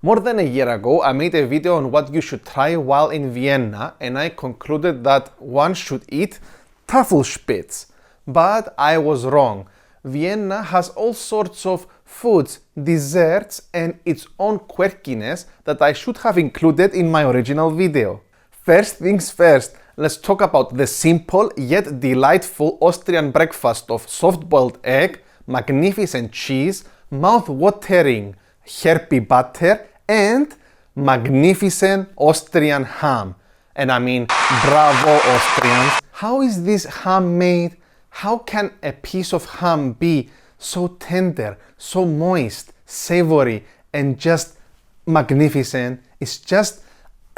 More than a year ago, I made a video on what you should try while in Vienna, and I concluded that one should eat Taffelspitz. But I was wrong. Vienna has all sorts of foods, desserts, and its own quirkiness that I should have included in my original video. First things first, let's talk about the simple yet delightful Austrian breakfast of soft-boiled egg, magnificent cheese, mouth-watering herby butter, and magnificent Austrian ham. And I mean, bravo Austrians! How is this ham made? How can a piece of ham be so tender, so moist, savory, and just magnificent? It's just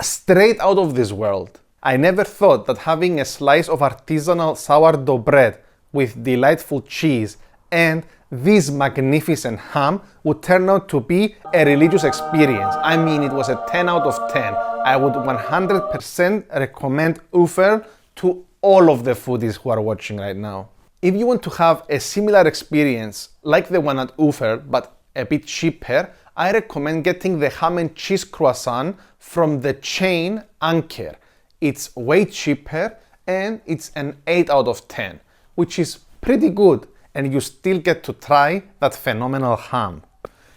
straight out of this world. I never thought that having a slice of artisanal sourdough bread with delightful cheese and this magnificent ham would turn out to be a religious experience. I mean, it was a 10 out of 10. I would 100% recommend Ufer to all of the foodies who are watching right now. If you want to have a similar experience like the one at Ufer, but a bit cheaper, I recommend getting the ham and cheese croissant from the chain Anker. It's way cheaper and it's an 8 out of 10, which is pretty good, and you still get to try that phenomenal ham.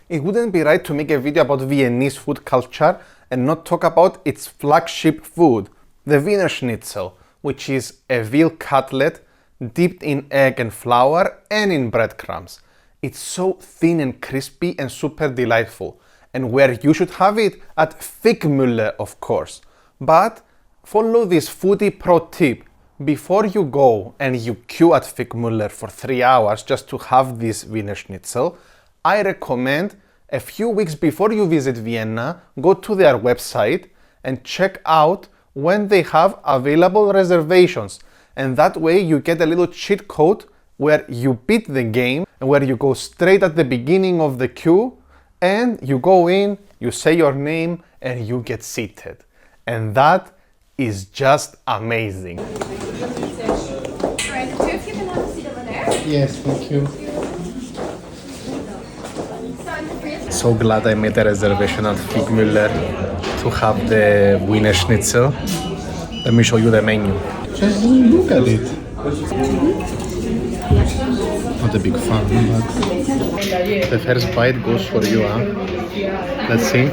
It wouldn't be right to make a video about Viennese food culture and not talk about its flagship food, the Wiener schnitzel, which is a veal cutlet dipped in egg and flour and in breadcrumbs. It's so thin and crispy and super delightful. And where you should have it? At Fickmüller, of course. But follow this foodie pro tip. Before you go and you queue at Fickmüller for 3 hours just to have this Wiener schnitzel, I recommend a few weeks before you visit Vienna, go to their website and check out when they have available reservations. And that way you get a little cheat code where you beat the game and where you go straight at the beginning of the queue and you go in, you say your name and you get seated. And that is just amazing. Yes, thank you. So glad I made a reservation at Fickmüller to have the Wiener schnitzel. Let me show you the menu. Just look at it. Not a big fan, but the first bite goes for you, huh? Let's see.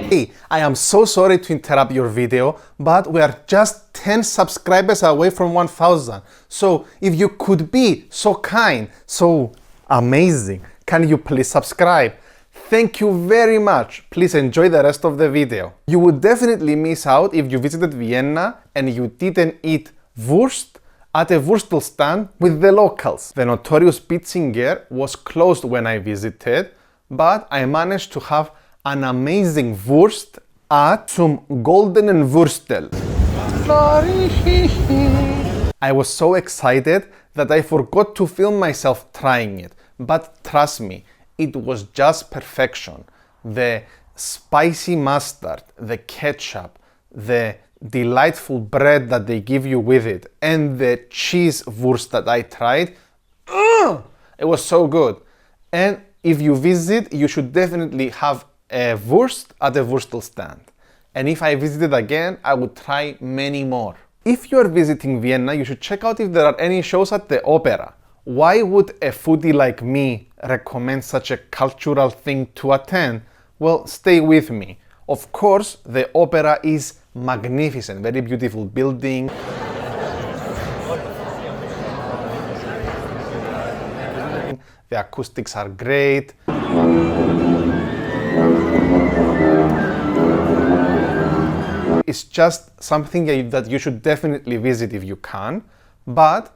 Hey, I am so sorry to interrupt your video, but we are just 10 subscribers away from 1000. So if you could be so kind, so amazing, can you please subscribe? Thank you very much. Please enjoy the rest of the video. You would definitely miss out if you visited Vienna and you didn't eat wurst at a wurstel stand with the locals. The notorious Pitzinger was closed when I visited, but I managed to have an amazing wurst at some goldenen wurstel. I was so excited that I forgot to film myself trying it, but trust me, it was just perfection. The spicy mustard, the ketchup, the delightful bread that they give you with it, and the cheese wurst that I tried, it was so good. And if you visit, you should definitely have a wurst at a wurstel stand. And if I visited again, I would try many more. If you are visiting Vienna, you should check out if there are any shows at the opera. Why would a foodie like me recommend such a cultural thing to attend? Well, stay with me. Of course, the opera is magnificent, very beautiful building. The acoustics are great. It's just something that you should definitely visit if you can, but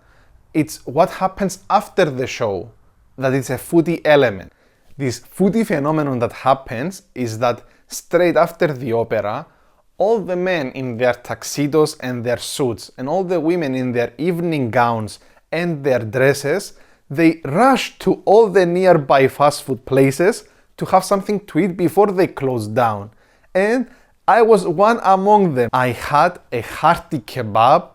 it's what happens after the show that is a foodie element. This foodie phenomenon that happens is that straight after the opera, all the men in their tuxedos and their suits and all the women in their evening gowns and their dresses, they rush to all the nearby fast food places to have something to eat before they close down. And I was one among them. I had a hearty kebab,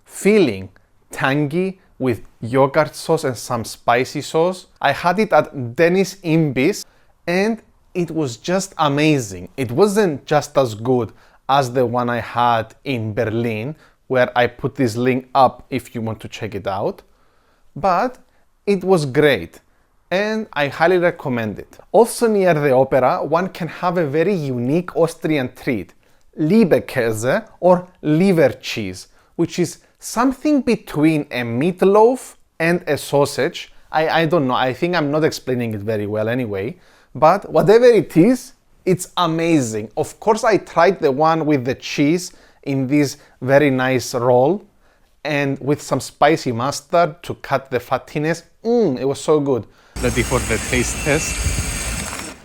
filling, tangy, with yogurt sauce and some spicy sauce. I had it at Dennis Imbiss and it was just amazing. It wasn't just as good as the one I had in Berlin, where I put this link up if you want to check it out, but it was great and I highly recommend it. Also near the opera, one can have a very unique Austrian treat, leberkase or liver cheese, which is something between a meatloaf and a sausage. I don't know, I think I'm not explaining it very well anyway, but whatever it is, it's amazing. Of course, I tried the one with the cheese in this very nice roll and with some spicy mustard to cut the fattiness. It was so good. Ready for the taste test.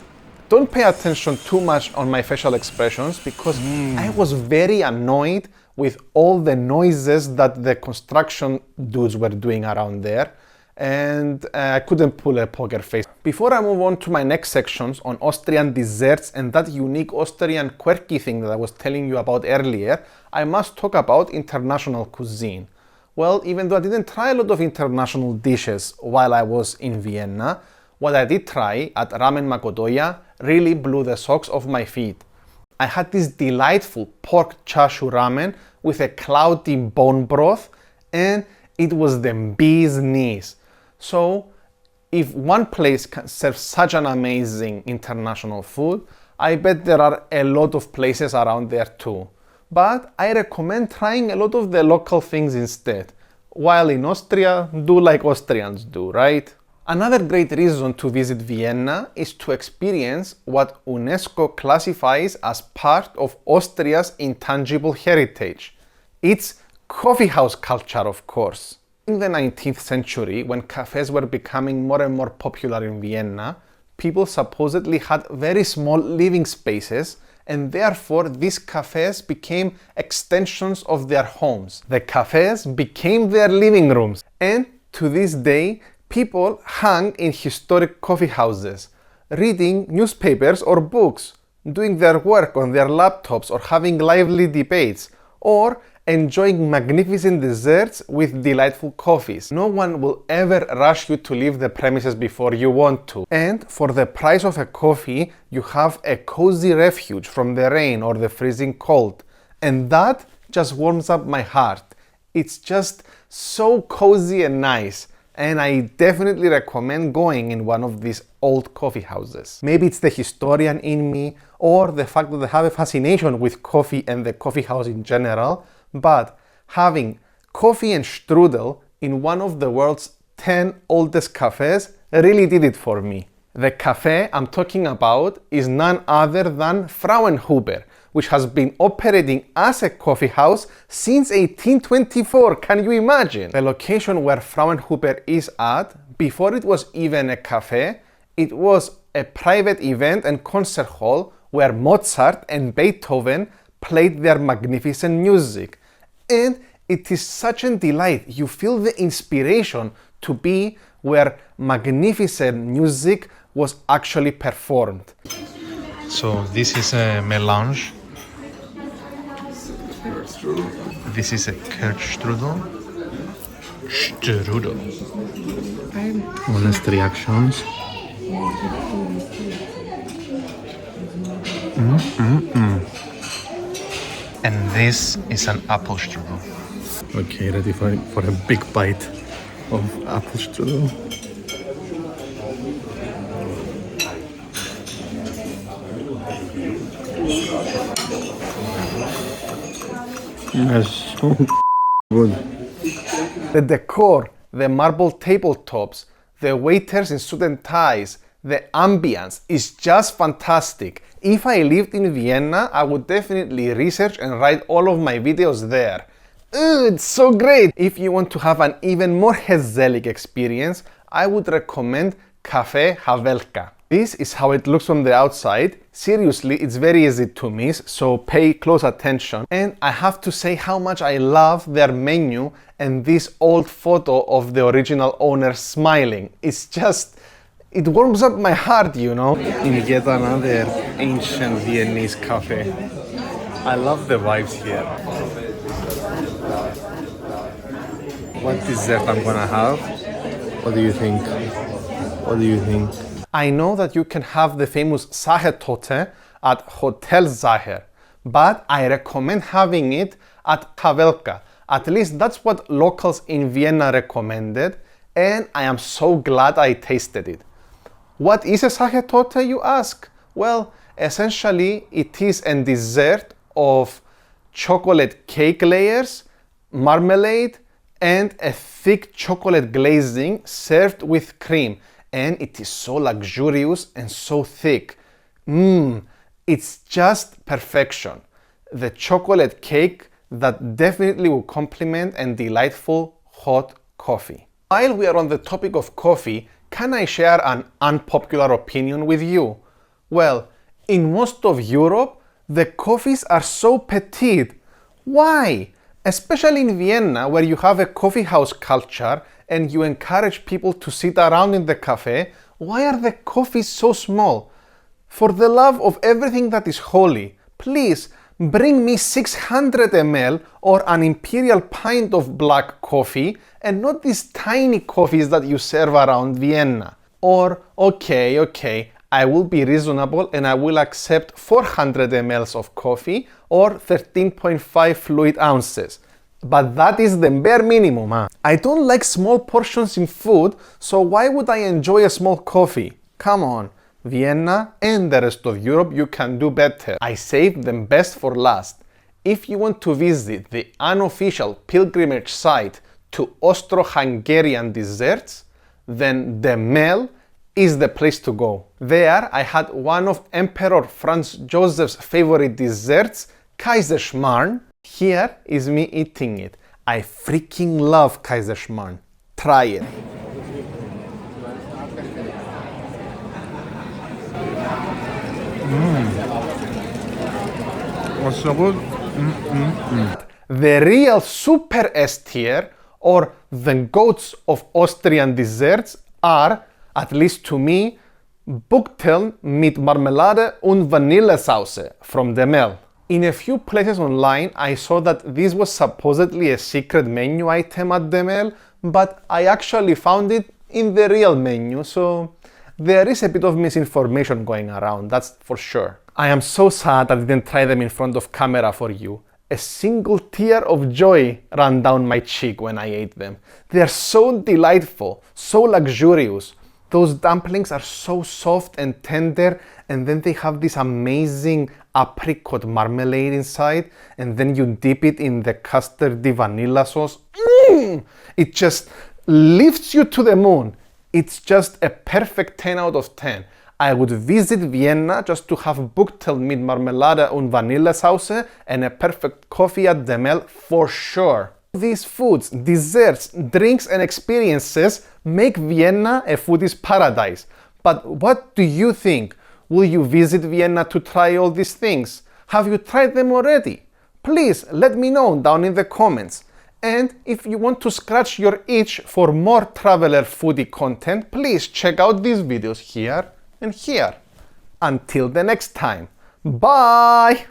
Don't pay attention too much on my facial expressions because I was very annoyed with all the noises that the construction dudes were doing around there, and I couldn't pull a poker face. Before I move on to my next sections on Austrian desserts and that unique Austrian quirky thing that I was telling you about earlier, I must talk about international cuisine. Well, even though I didn't try a lot of international dishes while I was in Vienna, what I did try at Ramen Makotoya really blew the socks off my feet. I had this delightful pork chashu ramen with a cloudy bone broth, and it was the bee's knees. So, if one place can serve such an amazing international food, I bet there are a lot of places around there too. But I recommend trying a lot of the local things instead. While in Austria, do like Austrians do, right? Another great reason to visit Vienna is to experience what UNESCO classifies as part of Austria's intangible heritage. It's coffee house culture, of course. In the 19th century, when cafes were becoming more and more popular in Vienna, people supposedly had very small living spaces, and therefore these cafes became extensions of their homes. The cafes became their living rooms, and to this day, people hang in historic coffee houses, reading newspapers or books, doing their work on their laptops or having lively debates, or enjoying magnificent desserts with delightful coffees. No one will ever rush you to leave the premises before you want to. And for the price of a coffee, you have a cozy refuge from the rain or the freezing cold. And that just warms up my heart. It's just so cozy and nice. And I definitely recommend going in one of these old coffee houses. Maybe it's the historian in me or the fact that I have a fascination with coffee and the coffee house in general, but having coffee and strudel in one of the world's 10 oldest cafes really did it for me. The cafe I'm talking about is none other than Fraunhofer, which has been operating as a coffee house since 1824. Can you imagine? The location where Fraunhofer is at, before it was even a cafe, it was a private event and concert hall where Mozart and Beethoven played their magnificent music. And it is such a delight. You feel the inspiration to be where magnificent music was actually performed. So this is a melange. This is a Kirschstrudel. Strudel. Honest reactions. And this is an apple strudel. Okay, ready for a big bite of apple strudel. That's so good. The decor, the marble tabletops, the waiters in suit and ties, the ambience is just fantastic. If I lived in Vienna, I would definitely research and write all of my videos there. It's so great! If you want to have an even more Hellenic experience, I would recommend Café Havelka. This is how it looks from the outside. Seriously, it's very easy to miss, so pay close attention. And I have to say how much I love their menu and this old photo of the original owner smiling. It's just, it warms up my heart, you know. In yet another ancient Viennese cafe. I love the vibes here. what dessert I'm gonna have. What do you think? What do you think? I know that you can have the famous Sachertorte at Hotel Sacher, but I recommend having it at Havelka. At least that's what locals in Vienna recommended, and I am so glad I tasted it. What is a Sachertorte, you ask? Well, essentially it is a dessert of chocolate cake layers, marmalade, and a thick chocolate glazing served with cream. And it is so luxurious and so thick. It's just perfection. The chocolate cake that definitely will complement a delightful hot coffee. While we are on the topic of coffee, can I share an unpopular opinion with you? Well, in most of Europe, the coffees are so petite. Why? Especially in Vienna, where you have a coffee house culture and you encourage people to sit around in the cafe, why are the coffees so small? For the love of everything that is holy, please bring me 600 ml or an imperial pint of black coffee and not these tiny coffees that you serve around Vienna. Or, okay, I will be reasonable and I will accept 400 ml of coffee or 13.5 fluid ounces. But that is the bare minimum. I don't like small portions in food, so why would I enjoy a small coffee? Come on, Vienna and the rest of Europe, you can do better. I saved them best for last. If you want to visit the unofficial pilgrimage site to Austro-Hungarian desserts, then the Mel is the place to go. There I had one of Emperor Franz Joseph's favorite desserts, kaiserchmarn. Here is me eating it. I freaking love kaiserchmarn. Try it. That's so good. The real super S tier, or the goats of Austrian desserts, are, at least to me, buchteln mit marmalade und vanillasauce from the Mel. In a few places online, I saw that this was supposedly a secret menu item at the Mel, but I actually found it in the real menu, so there is a bit of misinformation going around, that's for sure. I am so sad I didn't try them in front of camera for you. A single tear of joy ran down my cheek when I ate them. They are so delightful, so luxurious. Those dumplings are so soft and tender, and then they have this amazing apricot marmalade inside, and then you dip it in the custardy vanilla sauce. It just lifts you to the moon. It's just a perfect 10 out of 10. I would visit Vienna just to have buchteln mit marmalade und vanillasauce and a perfect coffee at the Mel for sure. These foods, desserts, drinks and experiences make Vienna a foodie's paradise. But what do you think? Will you visit Vienna to try all these things? Have you tried them already? Please let me know down in the comments. And if you want to scratch your itch for more traveler foodie content, please check out these videos here and here. Until the next time, bye!